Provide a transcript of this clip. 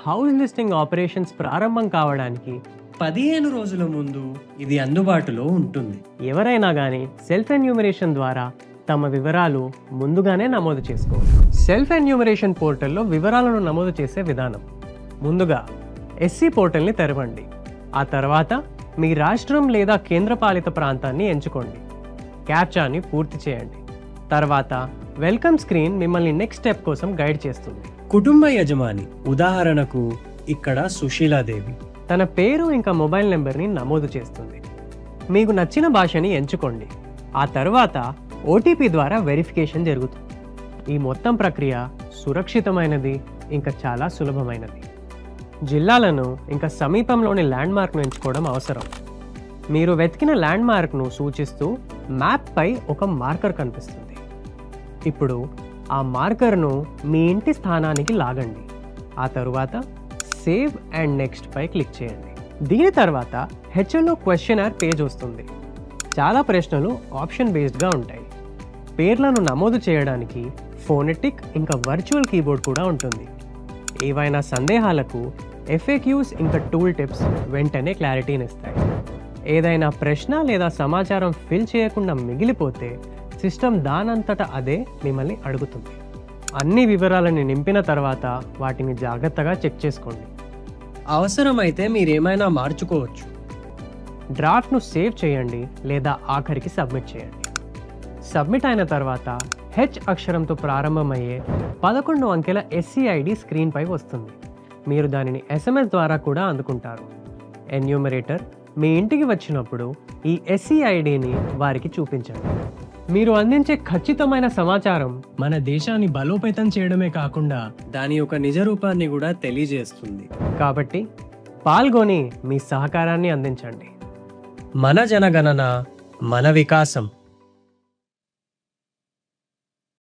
House listing operations ప్రారంభం కావడానికి 15 రోజుల ముందు ఇది అందుబాటులో ఉంటుంది. ఎవరైనా కానీ సెల్ఫ్ ఎన్యూమరేషన్ ద్వారా తమ వివరాలు ముందుగానే నమోదు చేసుకోవచ్చు. సెల్ఫ్ ఎన్యూమరేషన్ పోర్టల్లో వివరాలను నమోదు చేసే విధానం: ముందుగా ఎస్సీ పోర్టల్ని తెరవండి. ఆ తర్వాత మీ రాష్ట్రం లేదా కేంద్రపాలిత ప్రాంతాన్ని ఎంచుకోండి. క్యాప్చాని పూర్తి చేయండి. తర్వాత వెల్కమ్ స్క్రీన్ మిమ్మల్ని నెక్స్ట్ స్టెప్ కోసం గైడ్ చేస్తుంది. కుటుంబ యజమాని, ఉదాహరణకు ఇక్కడ సుశీలాదేవి, తన పేరు ఇంకా మొబైల్ నెంబర్ని నమోదు చేస్తుంది. మీకు నచ్చిన భాషని ఎంచుకోండి. ఆ తర్వాత ఓటీపీ ద్వారా వెరిఫికేషన్ జరుగుతుంది. ఈ మొత్తం ప్రక్రియ సురక్షితమైనది, ఇంకా చాలా సులభమైనది. జిల్లాలను ఇంకా సమీపంలోని ల్యాండ్మార్క్ను ఎంచుకోవడం అవసరం. మీరు వెతికిన ల్యాండ్మార్క్ను సూచిస్తూ మ్యాప్పై ఒక మార్కర్ కనిపిస్తుంది. ఇప్పుడు ఆ మార్కర్ను మీ ఇంటి స్థానానికి లాగండి. ఆ తరువాత సేవ్ అండ్ నెక్స్ట్ పై క్లిక్ చేయండి. దీని తర్వాత హెచ్ఎల్ఓ క్వశ్చనర్ పేజ్ వస్తుంది. చాలా ప్రశ్నలు ఆప్షన్ బేస్డ్గా ఉంటాయి. పేర్లను నమోదు చేయడానికి ఫోనెటిక్ ఇంకా వర్చువల్ కీబోర్డ్ కూడా ఉంటుంది. ఏవైనా సందేహాలకు ఎఫ్ఏక్యూస్ ఇంకా టూల్ టిప్స్ వెంటనే క్లారిటీని ఇస్తాయి. ఏదైనా ప్రశ్న లేదా సమాచారం ఫిల్ చేయకుండా మిగిలిపోతే సిస్టమ్ దానంతట అదే మిమ్మల్ని అడుగుతుంది. అన్ని వివరాలని నింపిన తర్వాత వాటిని జాగ్రత్తగా చెక్ చేసుకోండి. అవసరమైతే మీరేమైనా మార్చుకోవచ్చు. డ్రాఫ్ట్ను సేవ్ చేయండి లేదా ఆఖరికి సబ్మిట్ చేయండి. సబ్మిట్ అయిన తర్వాత హెచ్ అక్షరంతో ప్రారంభమయ్యే 11 అంకెల ఎస్సీఐడి స్క్రీన్పై వస్తుంది. మీరు దానిని ఎస్ఎంఎస్ ద్వారా కూడా అందుకుంటారు. ఎన్యూమరేటర్ మీ ఇంటికి వచ్చినప్పుడు ఈ ఎస్సీఐడిని వారికి చూపించండి. మీరు అందించే ఖచ్చితమైన సమాచారం మన దేశాన్ని బలోపేతం చేయడమే కాకుండా దాని యొక్క నిజ రూపాన్ని కూడా తెలియజేస్తుంది. కాబట్టి పాల్గొని మీ సహకారాన్ని అందించండి. మన జనగణన, మన వికాసం.